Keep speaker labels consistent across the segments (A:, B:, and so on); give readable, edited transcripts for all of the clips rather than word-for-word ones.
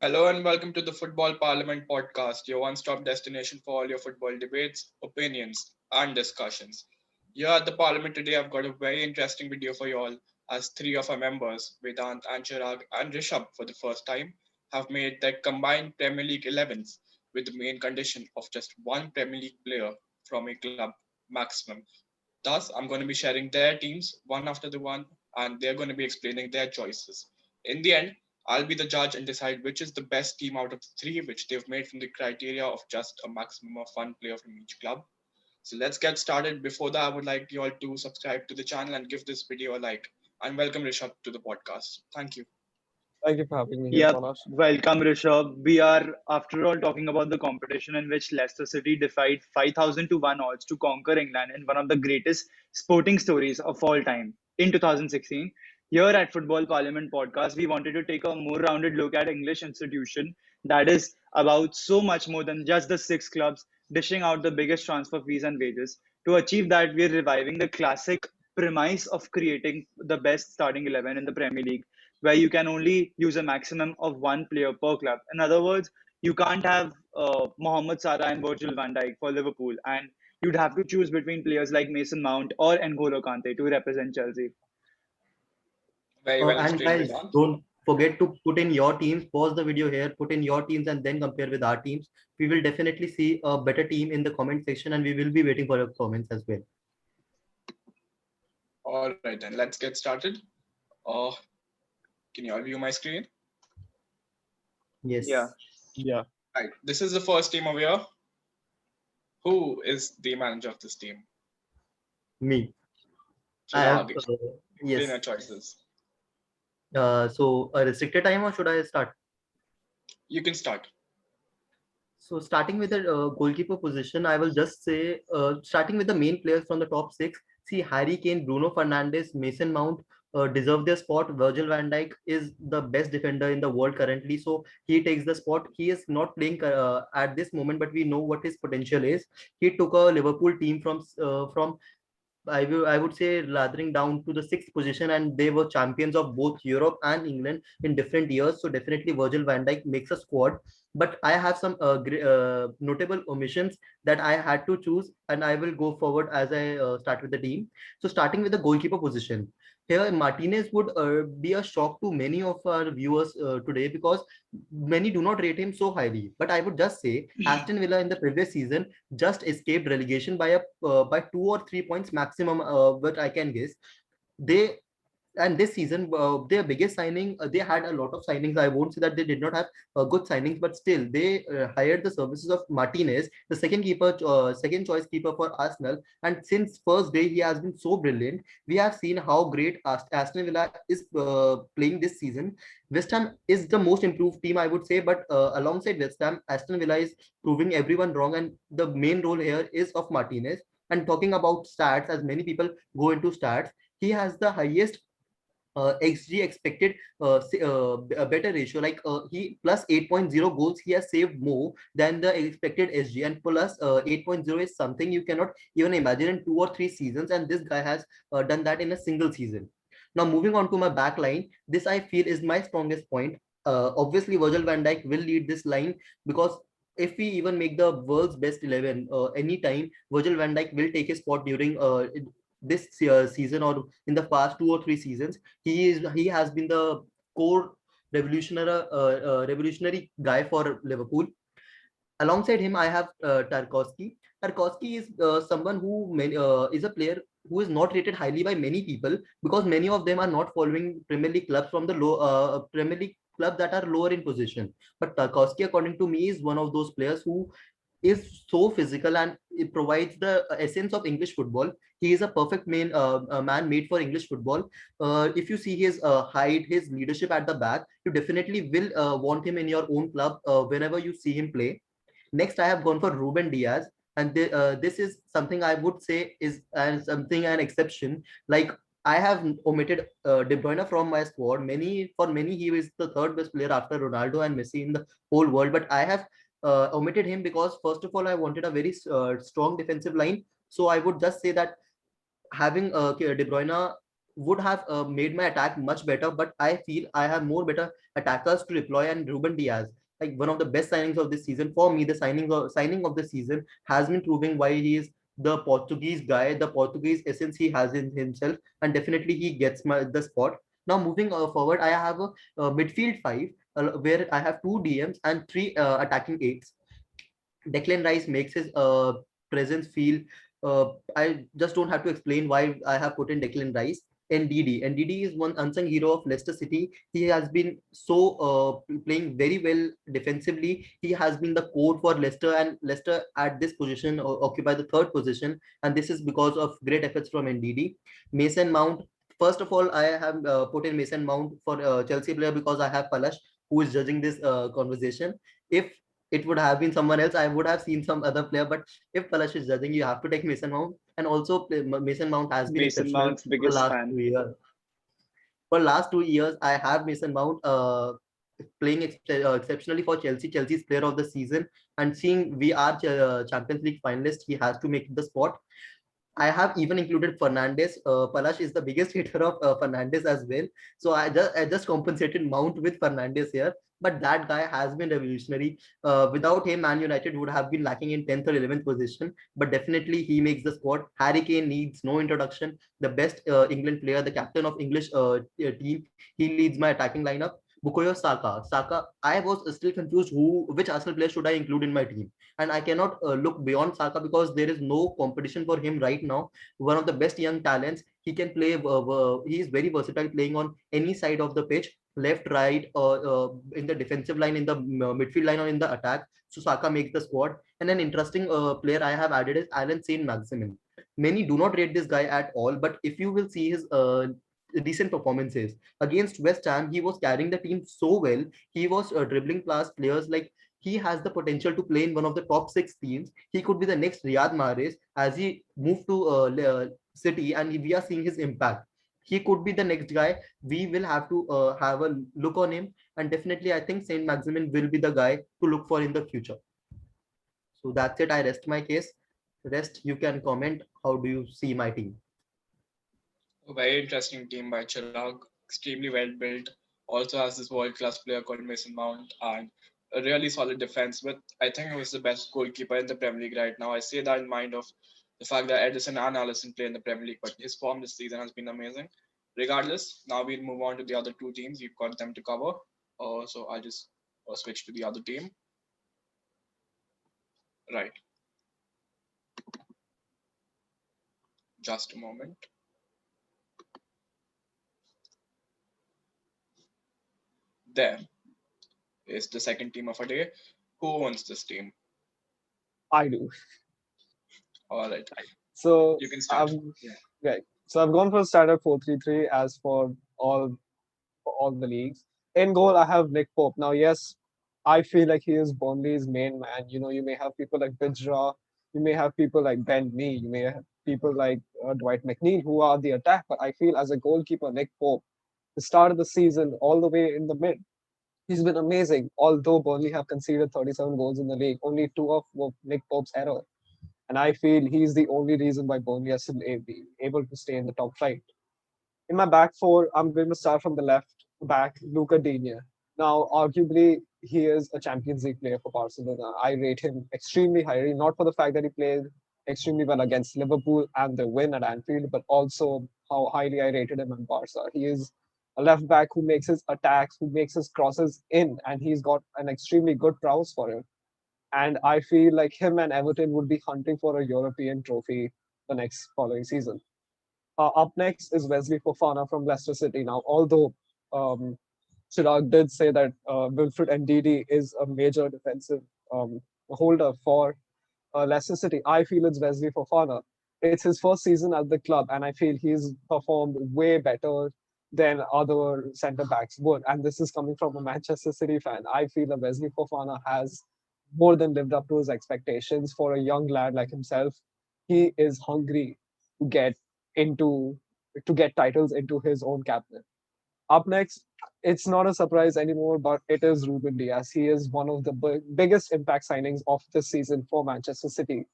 A: Hello and welcome to the Football Parliament podcast, your one stop destination for all your football debates, opinions, and discussions. Here at the Parliament today, I've got a very interesting video for you all, as three of our members, Vedant and Chirag and Rishabh, for the first time, have made their combined Premier League 11s with the main condition of just one Premier League player from a club maximum. Thus, I'm going to be sharing their teams one after the one, and they're going to be explaining their choices. In the end, I'll be the judge and decide which is the best team out of the three which they've made from the criteria of just a maximum of one player from each club. So let's get started. Before that, I would like you all to subscribe to the channel and give this video a like. And welcome Rishabh to the podcast. Thank you.
B: Thank you for having me here,
C: Yep,
B: Panas.
C: welcome Rishabh. We are, after all, talking about the competition in which Leicester City defied 5,000 to 1 odds to conquer England in one of the greatest sporting stories of all time in 2016. Here at Football Parliament Podcast, we wanted to take a more rounded look at English institution that is about so much more than just the six clubs dishing out the biggest transfer fees and wages. To achieve that, we're reviving the classic premise of creating the best starting 11 in the Premier League where you can only use a maximum of one player per club. In other words, you can't have Mohamed Salah and Virgil van Dijk for Liverpool, and you'd have to choose between players like Mason Mount or N'Golo Kante to represent Chelsea.
A: Very well
D: And
A: explained,
D: guys,
A: Vedant.
D: don't forget to put in your teams. Pause the video here, put in your teams, and then compare with our teams. We will definitely see a better team in the comment section, and we will be waiting for your comments as well.
A: All right, then let's get started. Uh, can you all view my screen?
D: Yes.
C: Yeah.
B: Yeah.
A: Right, this is the first team over here. Who is the manager of this team?
D: Me. I have
A: Chirag,
D: yes.
A: explain your choices.
D: So a restricted time, or should I start?
A: You can start.
D: So starting with the goalkeeper position, I will just say, starting with the main players from the top six. See, Harry Kane, Bruno Fernandes, Mason Mount deserve their spot. Virgil van Dijk is the best defender in the world currently, so he takes the spot. He is not playing at this moment, but we know what his potential is. He took a Liverpool team from I would say lathering down to the sixth position, and they were champions of both Europe and England in different years. So definitely Virgil van Dijk makes a squad. But I have some notable omissions that I had to choose, and I will go forward as I start with the team. So starting with the goalkeeper position. Here, Martinez would be a shock to many of our viewers today because many do not rate him so highly. But I would just say Aston Villa in the previous season just escaped relegation by 2 or 3 points maximum, what I can guess. They and this season, their biggest signing, they had a lot of signings. I won't say that they did not have good signings, but still they hired the services of Martinez, the second choice keeper for Arsenal. And since first day, he has been so brilliant. We have seen how great Aston Villa is playing this season. West Ham is the most improved team, I would say, but alongside West Ham, Aston Villa is proving everyone wrong, and the main role here is of Martinez. And talking about stats, as many people go into stats, he has the highest XG expected a better ratio. Like he plus 8.0 goals, he has saved more than the expected SG, and plus 8.0 is something you cannot even imagine in 2 or 3 seasons, and this guy has done that in a single season. Now moving on to my back line, this I feel is my strongest point. Obviously, Virgil van Dijk will lead this line because if we even make the world's best 11 anytime, Virgil van Dijk will take his spot during this season or in the past 2 or 3 seasons. He has been the core revolutionary guy for Liverpool. Alongside him, I have Tarkowski. Tarkowski is someone is a player who is not rated highly by many people because many of them are not following Premier League clubs from the low Premier League clubs that are lower in position. But Tarkowski, according to me, is one of those players who is so physical, and it provides the essence of English football. He is a perfect man made for English football. If you see his height, his leadership at the back, you definitely will want him in your own club whenever you see him play. Next, I have gone for Ruben Diaz, and this is something I would say is something an exception. Like I have omitted De Bruyne from my squad. For many, he is the third best player after Ronaldo and Messi in the whole world. But I have omitted him because first of all, I wanted a very strong defensive line. So I would just say that having De Bruyne would have made my attack much better. But I feel I have more better attackers to deploy, and Ruben Diaz, like one of the best signings of this season for me, the signing of the season has been proving why he is the Portuguese guy, the Portuguese essence he has in himself, and definitely he gets the spot. Now moving forward, I have a midfield five where I have two DMs and three attacking eights. Declan Rice makes his presence feel. I just don't have to explain why I have put in Declan Rice. NDD is one unsung hero of Leicester City. He has been so playing very well defensively. He has been the core for Leicester, and Leicester at this position occupy the third position, and this is because of great efforts from NDD. Mason Mount. First of all, I have put in Mason Mount for Chelsea player because I have Palash who is judging this conversation. If it would have been someone else, I would have seen some other player. But if Palash is judging, you have to take Mason Mount. And also, Mason Mount has been
C: Mason
D: exceptional
C: Mount's
D: for the
C: biggest
D: last
C: fan.
D: 2 years. For last 2 years, I have Mason Mount playing exceptionally for Chelsea. Chelsea's player of the season, and seeing we are Champions League finalists, he has to make the spot. I have even included Fernandes. Palash is the biggest hater of Fernandes as well. So I just compensated Mount with Fernandes here. But that guy has been revolutionary. Without him, Man United would have been lacking in 10th or 11th position. But definitely he makes the squad. Harry Kane needs no introduction. The best England player, the captain of English team. He leads my attacking lineup. Bukayo Saka. I was still confused which Arsenal player should I include in my team, and I cannot look beyond Saka because there is no competition for him right now. One of the best young talents. He can play. He is very versatile, playing on any side of the pitch, left, right, or in the defensive line, in the midfield line, or in the attack. So Saka makes the squad. And an interesting player I have added is Alan Saint Maximin. Many do not rate this guy at all, but if you will see his recent performances against West Ham, he was carrying the team so well. He was dribbling past players like he has the potential to play in one of the top six teams. He could be the next Riyad Mahrez as he moved to City, and we are seeing his impact. He could be the next guy. We will have to have a look on him, and definitely, I think Saint Maximin will be the guy to look for in the future. So that's it. I rest my case. Rest, you can comment. How do you see my team?
A: A very interesting team by Chirag, extremely well built. Also has this world class player called Mason Mount and a really solid defense. But I think he was the best goalkeeper in the Premier League right now. I say that in mind of the fact that Edison and Allison play in the Premier League, but his form this season has been amazing. Regardless, now we'll move on to the other two teams. We've got them to cover. So I'll just switch to the other team. Right, just a moment. There is the second team of a day. Who owns this team?
B: I do.
A: All right,
B: So
A: you can start.
B: I've right. So I've gone for standard 4-3-3 as for all the leagues. In goal, I have Nick Pope. Now, yes, I feel like he is Burnley's main man. You may have people like Bidra, you may have people like Ben Mee, you may have people like Dwight McNeil who are the attack. But I feel as a goalkeeper, Nick Pope, the start of the season all the way in the mid, he's been amazing. Although Burnley have conceded 37 goals in the league, only two of were Nick Pope's error. And I feel he's the only reason why Burnley are still able to stay in the top flight. In my back four, I'm going to start from the left back, Luca Digne. Now, arguably, he is a Champions League player for Barcelona. I rate him extremely highly, not for the fact that he played extremely well against Liverpool and the win at Anfield, but also how highly I rated him in Barca. He is a left back who makes his attacks, who makes his crosses in, and he's got an extremely good prowess for it. And I feel like him and Everton would be hunting for a European trophy the next following season. Up next is Wesley Fofana from Leicester City. Now, although um, Chirag did say that Wilfred Ndidi is a major defensive holder for Leicester City, I feel it's Wesley Fofana. It's his first season at the club, and I feel he's performed way better than other centre backs would. And this is coming from a Manchester City fan. I feel that Wesley Fofana has more than lived up to his expectations for a young lad like himself. He is hungry to get into to get titles into his own cabinet. Up next, it's not a surprise anymore, but it is Ruben Diaz. He is one of the biggest impact signings of this season for Manchester City.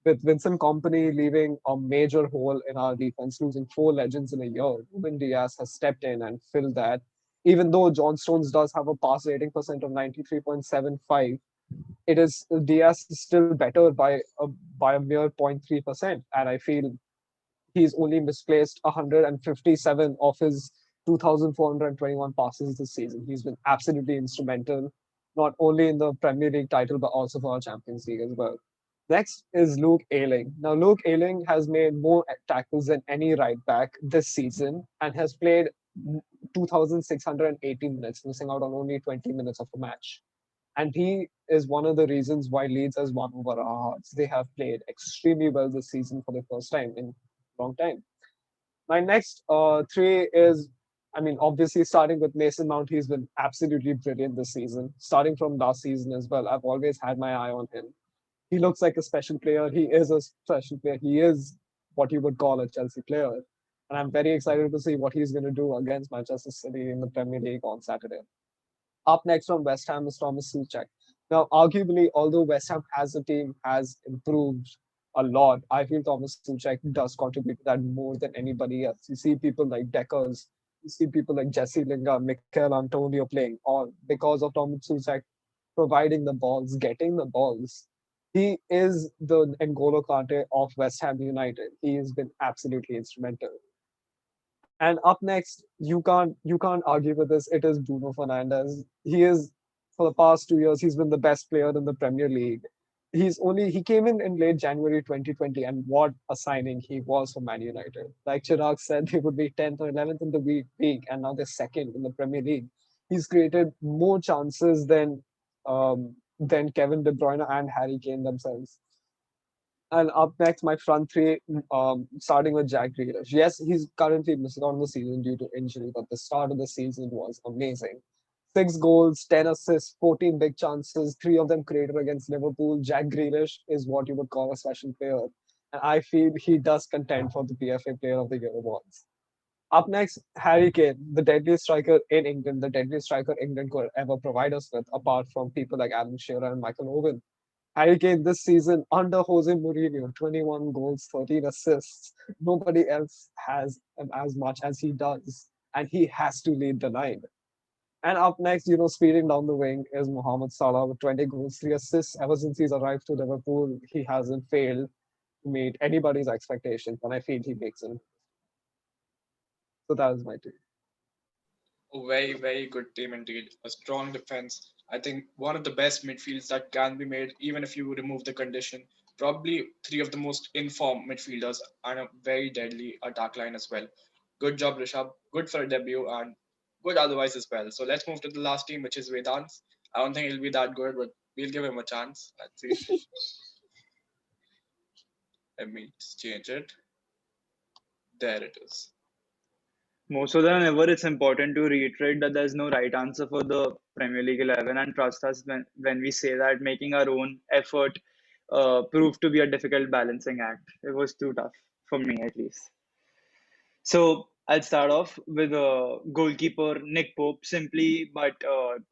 B: With Vincent Company leaving a major hole in our defense, losing four legends in a year, Ruben Diaz has stepped in and filled that. Even though John Stones does have a pass rating percent of 93.75, it is Diaz is still better by a mere 0.3%. And I feel he's only misplaced 157 of his 2,421 passes this season. He's been absolutely instrumental, not only in the Premier League title, but also for our Champions League as well. Next is Luke Ayling. Now, Luke Ayling has made more tackles than any right back this season and has played 2,618 minutes, missing out on only 20 minutes of a match. And he is one of the reasons why Leeds has won over our hearts. They have played extremely well this season for the first time in a long time. My next three is, I mean, obviously starting with Mason Mount, he's been absolutely brilliant this season. Starting from last season as well, I've always had my eye on him. He looks like a special player. He is a special player. He is what you would call a Chelsea player. And I'm very excited to see what he's going to do against Manchester City in the Premier League on Saturday. Up next from West Ham is Thomas Suchek. Now, arguably, although West Ham as a team has improved a lot, I feel Thomas Suchek does contribute to that more than anybody else. You see people like Deckers, you see people like Jesse Lingard, Mikel Antonio playing, all because of Thomas Suchek providing the balls, getting the balls. He is the N'Golo Kante of West Ham United. He has been absolutely instrumental. And up next, you can't argue with this. It is Bruno Fernandes. He is for the past 2 years, he's been the best player in the Premier League. He came in late January 2020, and what a signing he was for Man United. Like Chirag said, they would be 10th or 11th in the league, and now they're second in the Premier League. He's created more chances than Kevin De Bruyne and Harry Kane themselves. And up next, my front three, starting with Jack Grealish. Yes, he's currently missing out on the season due to injury, but the start of the season was amazing. 6 goals, 10 assists, 14 big chances, three of them created against Liverpool. Jack Grealish is what you would call a special player. And I feel he does contend for the PFA Player of the Year awards. Up next, Harry Kane, the deadliest striker in England, the deadliest striker England could ever provide us with, apart from people like Alan Shearer and Michael Owen. Harry Kane this season under Jose Mourinho, 21 goals, 13 assists. Nobody else has as much as he does, and he has to lead the line. And up next, speeding down the wing is Mohamed Salah with 20 goals, 3 assists. Ever since he's arrived to Liverpool, he hasn't failed to meet anybody's expectations, and I feel he makes it. So that is my take.
A: A very, very good team indeed. A strong defense. I think one of the best midfields that can be made, even if you remove the condition. Probably three of the most informed midfielders and a very deadly attack line as well. Good job, Rishabh. Good for a debut and good otherwise as well. So let's move to the last team, which is Vedant's. I don't think he'll be that good, but we'll give him a chance. Let's see. Let me just change it. There it is.
C: More so than ever, it's important to reiterate that there's no right answer for the Premier League 11, and trust us when we say that making our own effort proved to be a difficult balancing act. It was too tough for me, at least. So I'll start off with goalkeeper Nick Pope. Simply, but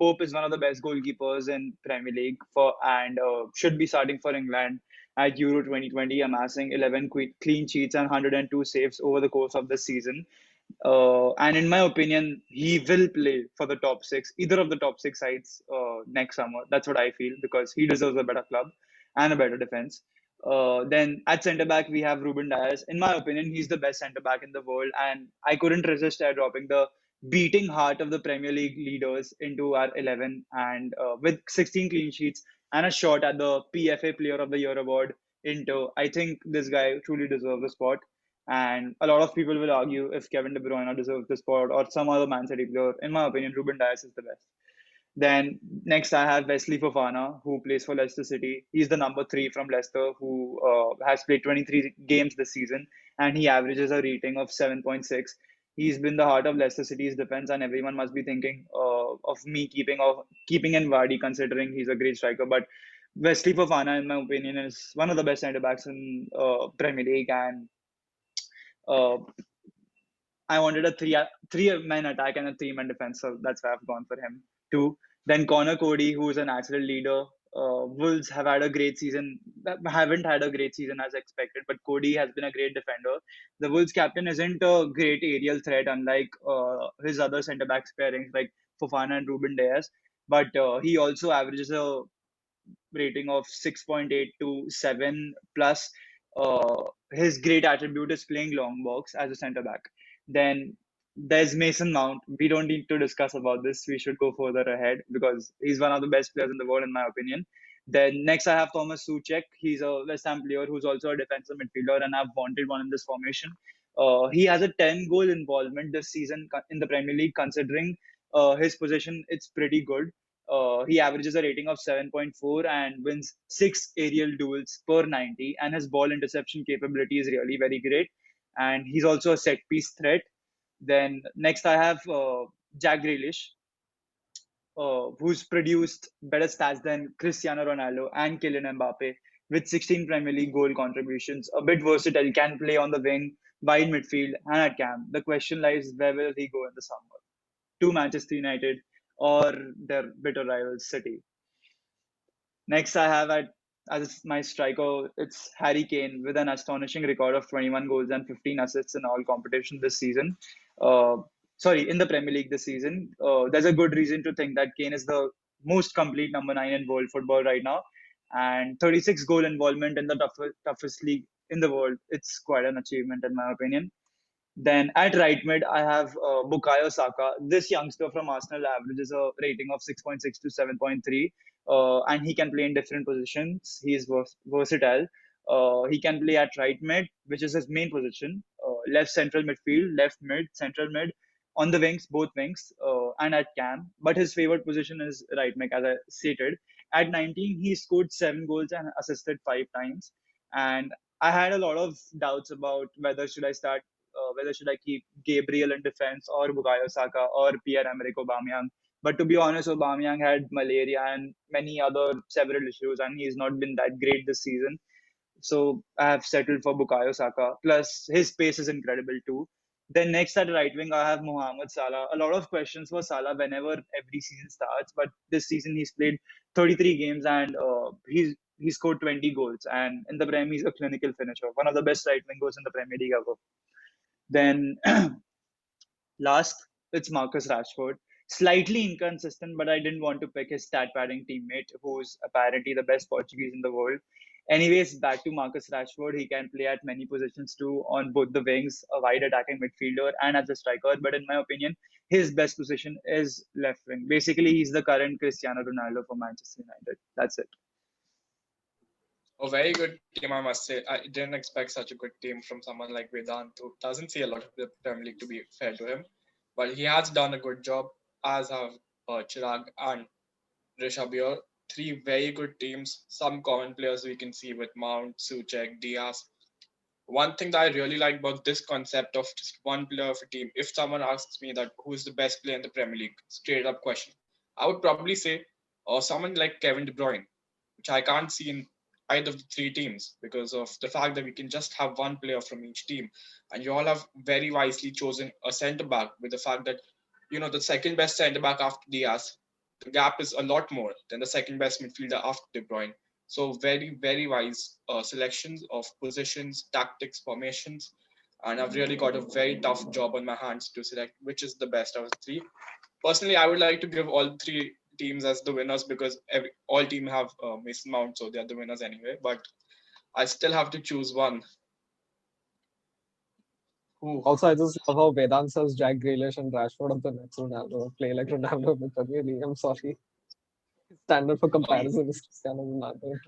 C: Pope is one of the best goalkeepers in Premier League for and should be starting for England at Euro 2020, amassing 11 clean sheets and 102 saves over the course of the season. And in my opinion, he will play for the top six, either of the top six sides next summer. That's what I feel because he deserves a better club and a better defense. Then at centre back, we have Ruben Dias. In my opinion, he's the best centre back in the world, and I couldn't resist dropping the beating heart of the Premier League leaders into our 11. And with 16 clean sheets and a shot at the PFA Player of the Year award, into I think this guy truly deserves the spot. And a lot of people will argue if Kevin De Bruyne deserves the spot or some other Man City player. In my opinion, Ruben Dias is the best. Then next I have Wesley Fofana, who plays for Leicester City. He's the number three from Leicester, who has played 23 games this season, and he averages a rating of 7.6. He's been the heart of Leicester City's defense, and everyone must be thinking of me keeping in Vardy, considering he's a great striker. But Wesley Fofana, in my opinion, is one of the best centre backs in Premier League, and uh, I wanted a three-man attack and a three-man defense, so that's why I've gone for him too. Then Connor Cody, who's a natural leader, Wolves have had a great season, haven't had a great season as expected, but Cody has been a great defender. The Wolves captain isn't a great aerial threat, unlike his other centre backs pairings like Fofana and Ruben Diaz, but he also averages a rating of 6.8 to 7 plus. His great attribute is playing long box as a centre back. Then there's Mason Mount. We don't need to discuss about this. We should go further ahead because he's one of the best players in the world, in my opinion. Then next, I have Thomas Suchek. He's a West Ham player who's also a defensive midfielder, and I've wanted one in this formation. He has a 10 goal involvement this season in the Premier League, considering his position. It's pretty good. He averages a rating of 7.4 and wins 6 aerial duels per 90, and his ball interception capability is really very great. And he's also a set piece threat. Then next, I have Jack Grealish, who's produced better stats than Cristiano Ronaldo and Kylian Mbappe with 16 Premier League goal contributions. A bit versatile, can play on the wing, wide midfield, and at cam. The question lies, where will he go in the summer? To Manchester United or their bitter rivals, City. Next, I have as my striker, it's Harry Kane with an astonishing record of 21 goals and 15 assists in all competition this season. Uh, Sorry, in the Premier League this season. There's a good reason to think that Kane is the most complete number 9 in world football right now. And 36 goal involvement in the toughest league in the world. It's quite an achievement, in my opinion. Then at right mid, I have Bukayo Saka. This youngster from Arsenal averages a rating of 6.6 to 7.3, and he can play in different positions. He is versatile. He can play at right mid, which is his main position, left central midfield, left mid, central mid, on the wings, both wings, and at cam. But his favorite position is right mid, as I stated. At 19, he scored 7 goals and assisted 5 times. And I had a lot of doubts about whether should I keep Gabriel in defense or Bukayo Saka or Pierre-Emerick Aubameyang. But to be honest, Aubameyang had malaria and many other several issues, and he's not been that great this season. So I have settled for Bukayo Saka. Plus, his pace is incredible too. Then next at right wing, I have Mohamed Salah. A lot of questions for Salah whenever every season starts, but this season he's played 33 games and he scored 20 goals. And in the Premier, he's a clinical finisher, one of the best right wingers in the Premier League ever. Then last, it's Marcus Rashford. Slightly inconsistent, but I didn't want to pick his stat padding teammate, who's apparently the best Portuguese in the world. Anyways, back to Marcus Rashford. He can play at many positions too, on both the wings, a wide attacking midfielder, and as a striker. But in my opinion, his best position is left wing. Basically, he's the current Cristiano Ronaldo for Manchester United. That's it.
A: A very good team, I must say. I didn't expect such a good team from someone like Vedant, who doesn't see a lot of the Premier League, to be fair to him. But he has done a good job, as have Chirag and Rishabh here. Three very good teams, some common players we can see with Mount, Suchek, Diaz. One thing that I really like about this concept of just one player of a team, if someone asks me that who is the best player in the Premier League, straight up question, I would probably say someone like Kevin De Bruyne, which I can't see in either of the three teams because of the fact that we can just have one player from each team. And you all have very wisely chosen a centre back with the fact that, the second best centre back after Diaz, the gap is a lot more than the second best midfielder after De Bruyne. So very, very wise selections of positions, tactics, formations. And I've really got a very tough job on my hands to select which is the best of the three. Personally, I would like to give all three teams as the winners because all team have Mason Mount, so they're the winners anyway. But I still have to choose one. Who?
B: Also, I just love how Vedant says Jack Grealish and Rashford of the next Ronaldo play like Ronaldo in the Premier League. I'm sorry. Standard for comparison is Cristiano Ronaldo.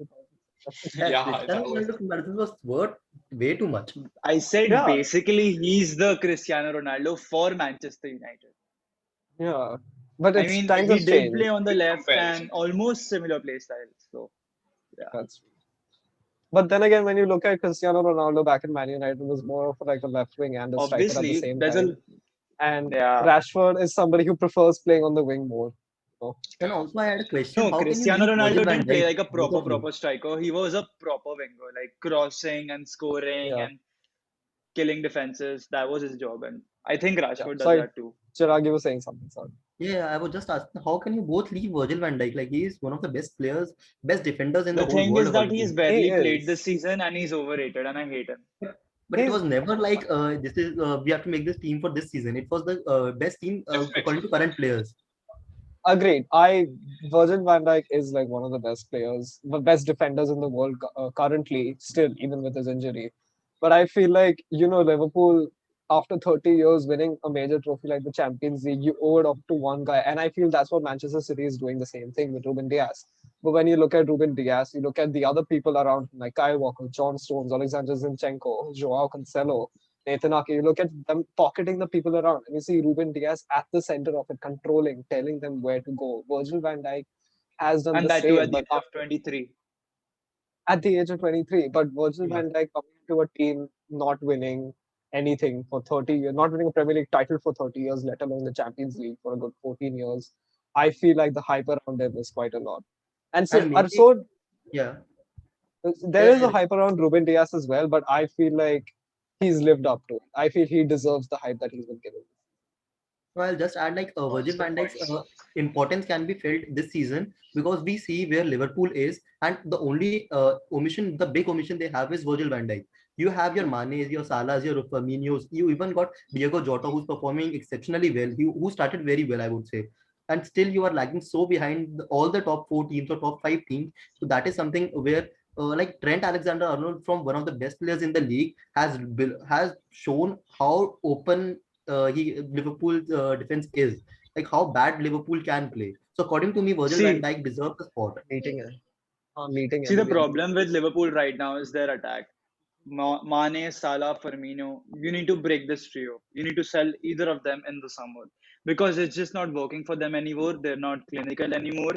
A: Yeah,
D: Cristiano Ronaldo comparison was worth way too much.
C: I said
B: Yeah.
C: basically he's the Cristiano Ronaldo for Manchester United.
B: Yeah. But
C: I
B: it's
C: mean,
B: times
C: he
B: have
C: did
B: changed.
C: play on the left
A: Comparison.
C: and almost similar play styles. So, yeah.
B: That's true. But then again, when you look at Cristiano Ronaldo back in Man United, it was more of like a left wing and a striker at the
C: Obviously,
B: same
C: there's
B: time. And
C: yeah.
B: Rashford is somebody who prefers playing on the wing more.
D: And also, I had a question.
C: No,
D: How can you
C: Cristiano
D: leave
C: Ronaldo
D: Virgil van
C: didn't play
D: Dijk?
C: like a
D: Both of you.
C: proper striker. He was a proper winger, like crossing and scoring
B: Yeah.
C: and killing defenses. That was his job. And I think Rashford does
B: Sorry,
C: that too.
B: Chirag, you were saying something. Sorry.
D: Yeah, I was just asking, how can you both leave Virgil van Dijk? Like he is one of the best players, best defenders in the
C: The
D: whole
C: thing
D: world,
C: is that
D: according to
C: he's
D: me.
B: He
C: barely played this
B: is.
C: season and he's overrated, and I hate him.
D: But it
B: He's
D: was never like this is we have to make this team for this season. It was the best team according
A: Definitely.
D: to current players.
B: agreed. Virgil van Dijk is like one of the best players, the best defenders in the world currently, still, even with his injury. But I feel like, Liverpool, after 30 years winning a major trophy like the Champions League, you owe it up to one guy. And I feel that's what Manchester City is doing the same thing with Ruben Diaz. But when you look at Ruben Diaz, you look at the other people around him, like Kyle Walker, John Stones, Alexander Zinchenko, Joao Cancelo, Nathan Ake, you look at them pocketing the people around, and you see Ruben Diaz at the center of it, controlling, telling them where to go. Virgil van Dijk has done
C: And
B: the
C: that too
B: same,
C: at the
B: but
C: age of 23.
B: at the age of 23. But Virgil
D: Yeah.
B: van Dijk coming to a team not winning anything for 30 years, not winning a Premier League title for 30 years, let alone the Champions League for a good 14 years, I feel like the hype around him is quite a lot. And so,
D: And
B: are
D: maybe
B: so
D: yeah.
B: there
D: Yeah,
B: is a
D: yeah.
B: hype around Ruben Diaz as well, but I feel like he's lived up to it. I feel he deserves the hype that he's been given.
D: So I'll just add like
A: Points,
D: Virgil
A: good
D: van Dijk's
A: points.
D: importance can be felt this season because we see where Liverpool is, and the only omission, the big omission they have is Virgil van Dijk. You have your Manes, your Salahs, your Firminos. You even got Diego Jota, who's performing exceptionally well. Who started very well, I would say, and still you are lagging so behind all the top four teams or top five teams. So that is something where. Like Trent Alexander-Arnold, from one of the best players in the league, has shown how open Liverpool's defense is, like how bad Liverpool can play. So according to me, Virgil van
C: See,
D: Dijk deserves the spot.
B: Meeting him. Meeting
C: see, the
B: Emily.
C: problem with Liverpool right now is their attack. Mane, Salah, Firmino. You need to break this trio. You need to sell either of them in the summer because it's just not working for them anymore. They're not clinical anymore.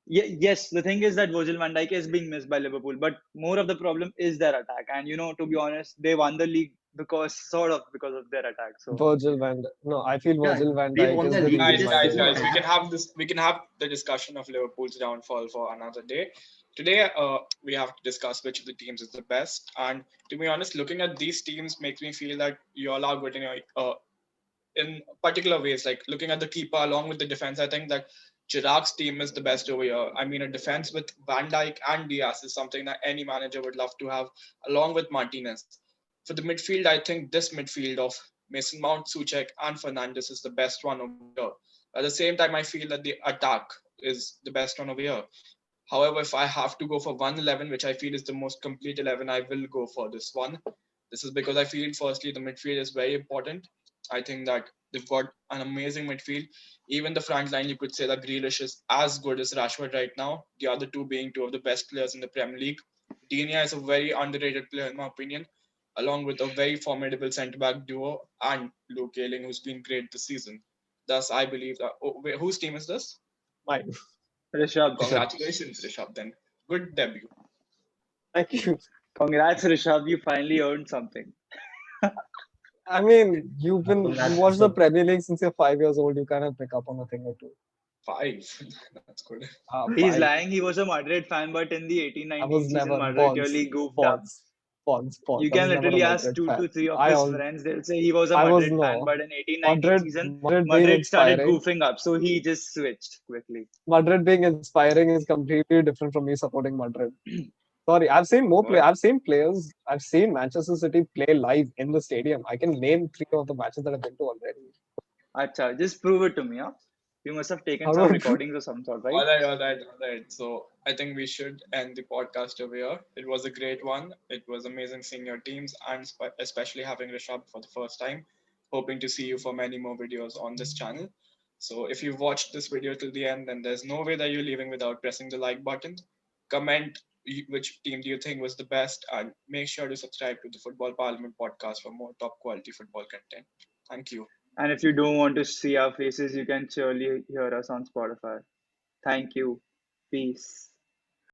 C: Yes, the thing is that Virgil van Dijk is being missed by Liverpool, but more of the problem is their attack. And to be honest, they won the league because of their attack. So
B: Virgil van Dijk. No, I feel
D: Yeah,
B: Virgil van
D: they
B: Dijk
D: won
B: is
D: the
B: the
D: league with
B: reason
A: Guys,
D: this
B: why
A: guys,
B: they
D: with
B: are
A: guys,
B: there.
A: we
D: attack.
A: can have this. We can have the discussion of Liverpool's downfall for another day. Today, we have to discuss which of the teams is the best. And to be honest, looking at these teams makes me feel that you all are good in particular ways. Like looking at the keeper along with the defense, I think that Chirag's team is the best over here. I mean, a defense with Van Dijk and Diaz is something that any manager would love to have, along with Martinez. For the midfield, I think this midfield of Mason Mount, Suchek, and Fernandes is the best one over here. At the same time, I feel that the attack is the best one over here. However, if I have to go for 111, which I feel is the most complete 11, I will go for this one. This is because I feel, firstly, the midfield is very important. I think that they've got an amazing midfield. Even the front line, you could say that Grealish is as good as Rashford right now. The other two being two of the best players in the Premier League. Digne is a very underrated player, in my opinion, along with a very formidable centre back duo and Luke Ayling, who's been great this season. Thus, I believe that. Oh, wait, whose team is this?
B: Mine.
C: Rishabh,
A: Congratulations, Rishabh. Then good debut.
B: Thank you.
C: congrats, Rishabh. You finally earned something.
B: I mean, you
D: Congrats,
B: watched the
D: Rishabh.
B: Premier League since you're 5 years old. You kind of pick up on a thing or two.
A: Five. That's good.
C: He's
B: Five.
C: lying. He was a Madrid fan, but in the eighteen
B: I
C: nineteen
B: was
C: season,
B: never
C: Madrid
B: pawns,
C: really goofed up.
B: pawns, pawns.
C: You
B: I was
C: can
B: never a
C: literally ask
B: Madrid
C: two
B: fan.
C: to three of
B: I
C: his
B: all
C: friends. They'll say he was a
B: I was
C: Madrid fan,
B: no
C: but in 18-19
B: Madrid.
C: season,
B: Madrid being
C: Madrid started
B: inspiring.
C: goofing up. So he just switched quickly.
B: Madrid being inspiring is completely different from me supporting Madrid. Sorry, I've seen more play.
C: What?
B: I've seen players. I've seen Manchester City play live in the stadium. I can name three of the matches that I've been to already.
C: Acha, just prove it to me, huh? You must have taken
B: How do
C: some
B: I prove?
C: recordings or some sort, right?
A: All right. So I think we should end the podcast over here. It was a great one. It was amazing seeing your teams and especially having Rishabh for the first time. Hoping to see you for many more videos on this channel. So if you've watched this video till the end, then there's no way that you're leaving without pressing the like button. Comment which team do you think was the best, and make sure to subscribe to the Football Parliament podcast for more top quality football content. Thank you.
C: And if you don't want to see our faces, you can surely hear us on Spotify. Thank you. Peace.